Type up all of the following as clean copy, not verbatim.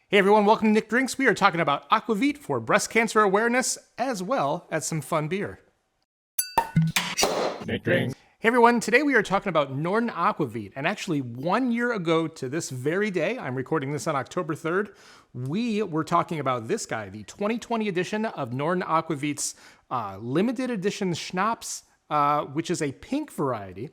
Hey everyone, welcome to Nick Drinks. We are talking about Aquavit for breast cancer awareness as well as some fun beer. Nick Drinks. Hey everyone, today we are talking about Norden Aquavit, and actually 1 year ago to this very day, I'm recording this on October 3rd, we were talking about this guy, the 2020 edition of Norden Aquavit's limited edition Schnapps, which is a pink variety.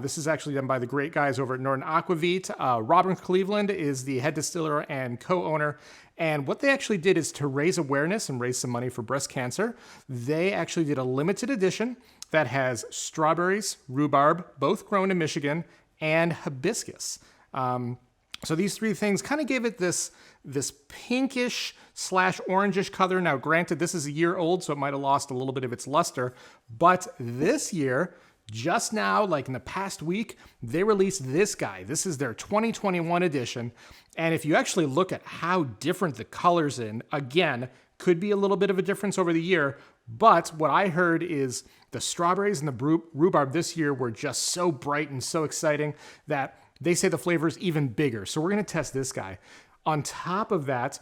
This is actually done by the great guys over at Norden Aquavit. Robin Cleveland is the head distiller and co-owner. And what they actually did is to raise awareness and raise some money for breast cancer. They actually did a limited edition that has strawberries, rhubarb, both grown in Michigan, and hibiscus. So these three things kind of gave it this pinkish / orangish color. Now, granted, this is a year old, so it might have lost a little bit of its luster. But this year, just now, like in the past week, they released this guy. This is their 2021 edition. And if you actually look at how different the colors in, again, could be a little bit of a difference over the year. But what I heard is the strawberries and the rhubarb this year were just so bright and so exciting that they say the flavor is even bigger. So we're going to test this guy. On top of that,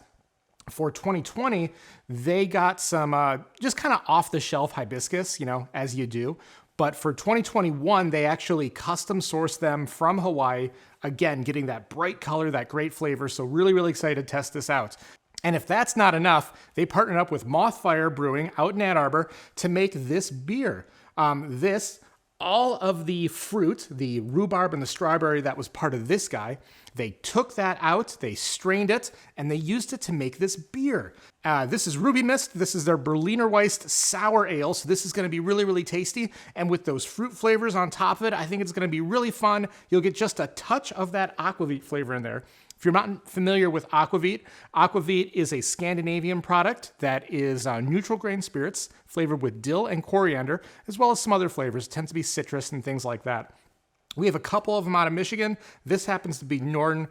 for 2020, they got some just kind of off-the-shelf hibiscus, as you do. But for 2021, they actually custom sourced them from Hawaii. Again, getting that bright color, that great flavor. So really, really excited to test this out. And if that's not enough, they partnered up with Mothfire Brewing out in Ann Arbor to make this beer. All of the fruit, the rhubarb and the strawberry that was part of this guy, they took that out, they strained it, and they used it to make this beer. This is Ruby Mist. This is their Berliner Weisse sour ale, so this is going to be really, really tasty. And with those fruit flavors on top of it, I think it's going to be really fun. You'll get just a touch of that Aquavit flavor in there. If you're not familiar with Aquavit, Aquavit is a Scandinavian product that is neutral grain spirits flavored with dill and coriander, as well as some other flavors. It tends to be citrus and things like that. We have a couple of them out of Michigan. This happens to be Norden.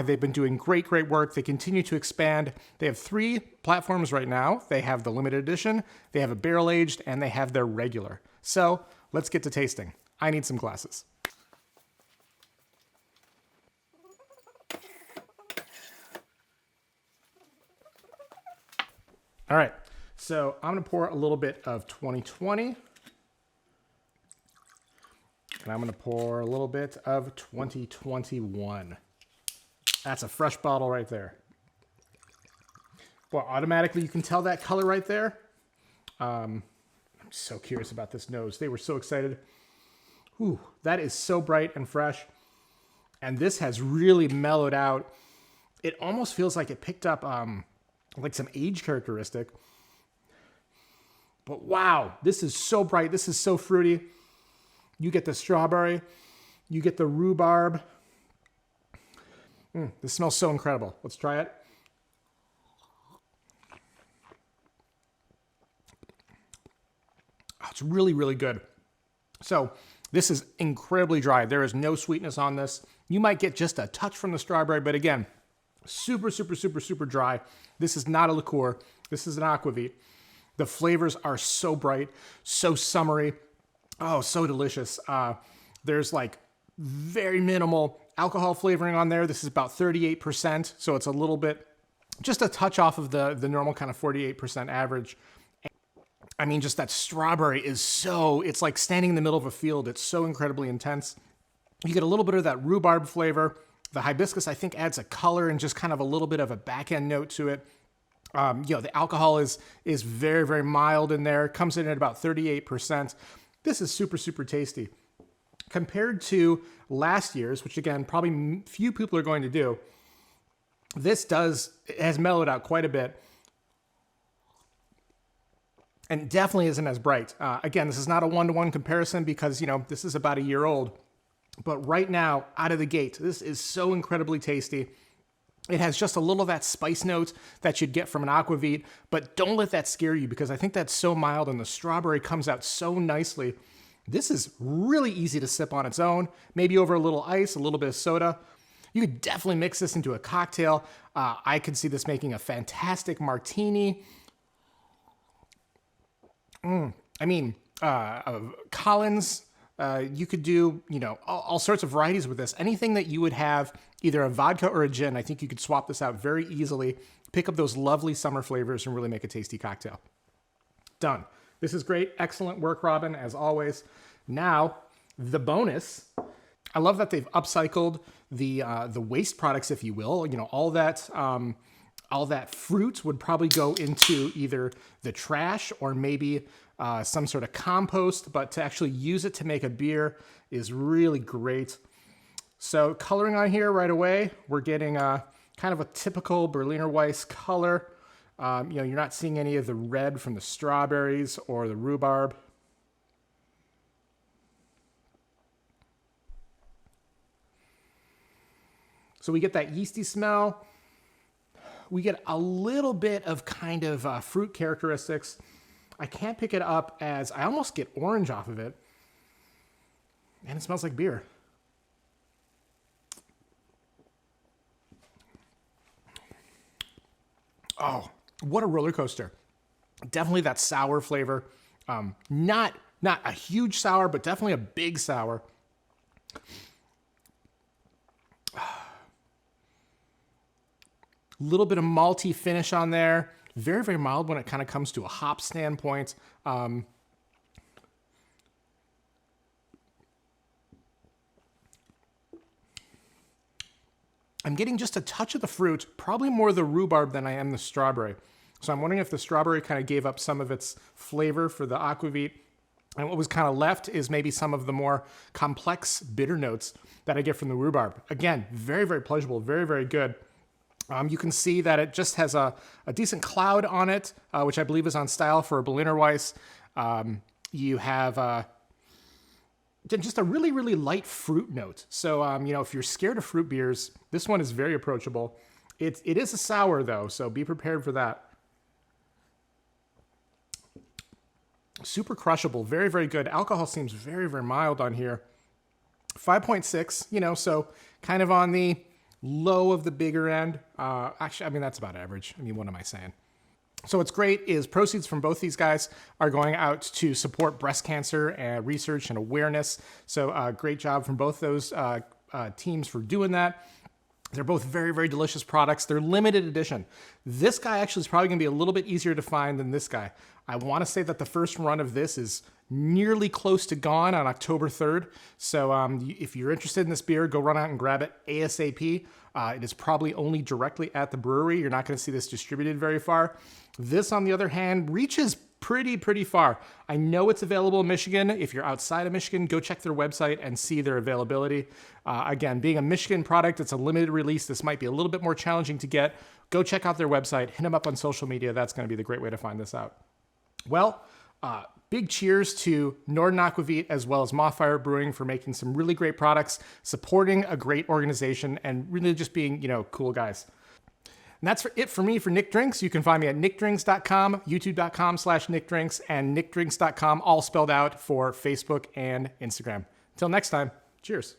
They've been doing great work. They continue to expand. They have 3 platforms right now. They have the limited edition, they have a barrel aged, and they have their regular. So let's get to tasting. I need some glasses. All right, so I'm gonna pour a little bit of 2020, and I'm gonna pour a little bit of 2021. That's a fresh bottle right there. Well, automatically you can tell that color right there. I'm so curious about this nose. They were so excited. Ooh, that is so bright and fresh. And this has really mellowed out. It almost feels like it picked up like some age characteristic. But wow, this is so bright. This is so fruity. You get the strawberry, you get the rhubarb. This smells so incredible. Let's try it. Oh, it's really, really good. So this is incredibly dry. There is no sweetness on this. You might get just a touch from the strawberry, but again, super dry. This is not a liqueur. This is an Aquavit. The flavors are so bright, so summery. Oh, so delicious. There's like very minimal alcohol flavoring on there. This is about 38%. So it's a little bit, just a touch off of the normal kind of 48% average. I mean, just that strawberry is so, it's like standing in the middle of a field. It's so incredibly intense. You get a little bit of that rhubarb flavor. The hibiscus, I think, adds a color and just kind of a little bit of a back end note to it. The alcohol is very mild in there. Comes in at about 38%. This is super tasty. Compared to last year's, which again, probably few people are going to do, it has mellowed out quite a bit. And definitely isn't as bright. Again, this is not a one-to-one comparison because, this is about a year old. But right now, out of the gate, this is so incredibly tasty. It has just a little of that spice note that you'd get from an Aquavit, but don't let that scare you because I think that's so mild and the strawberry comes out so nicely. This is really easy to sip on its own, maybe over a little ice, a little bit of soda. You could definitely mix this into a cocktail. I could see this making a fantastic martini. Collins You could do, all sorts of varieties with this. Anything that you would have, either a vodka or a gin, I think you could swap this out very easily, pick up those lovely summer flavors, and really make a tasty cocktail. Done. This is great. Excellent work, Robin, as always. Now, the bonus. I love that they've upcycled the waste products, if you will. All that fruit would probably go into either the trash or maybe some sort of compost, but to actually use it to make a beer is really great. So coloring on here right away, we're getting kind of a typical Berliner Weisse color. You're not seeing any of the red from the strawberries or the rhubarb. So we get that yeasty smell. We get a little bit of kind of fruit characteristics. I can't pick it up as I almost get orange off of it. And it smells like beer. Oh, what a roller coaster. Definitely that sour flavor. Not a huge sour, but definitely a big sour. Little bit of malty finish on there. Very, very mild when it kind of comes to a hop standpoint. I'm getting just a touch of the fruit, probably more the rhubarb than I am the strawberry. So I'm wondering if the strawberry kind of gave up some of its flavor for the Aquavit. And what was kind of left is maybe some of the more complex bitter notes that I get from the rhubarb. Again, very, very pleasurable, very, very good. You can see that it just has a decent cloud on it, which I believe is on style for a Berliner Weisse. You have just a really, really light fruit note. So, if you're scared of fruit beers, this one is very approachable. It is a sour, though, so be prepared for that. Super crushable, very, very good. Alcohol seems very, very mild on here. 5.6, so kind of on the low of the bigger end. Actually, that's about average. What am I saying? So what's great is proceeds from both these guys are going out to support breast cancer and research and awareness. So great job from both those teams for doing that. They're both very, very delicious products. They're limited edition. This guy actually is probably going to be a little bit easier to find than this guy. I want to say that the first run of this is nearly close to gone on October 3rd. So if you're interested in this beer, go run out and grab it ASAP. It is probably only directly at the brewery. You're not going to see this distributed very far. This, on the other hand, reaches pretty far. I know it's available in Michigan. If you're outside of Michigan, go check their website and see their availability. Again, being a Michigan product, it's a limited release. This might be a little bit more challenging to get. Go check out their website. Hit them up on social media. That's going to be the great way to find this out. Well, big cheers to Norden Aquavit as well as Mothfire Brewing for making some really great products, supporting a great organization, and really just being, cool guys. And that's it for me for Nick Drinks. You can find me at nickdrinks.com, youtube.com/nickdrinks, and nickdrinks.com, all spelled out for Facebook and Instagram. Until next time, cheers.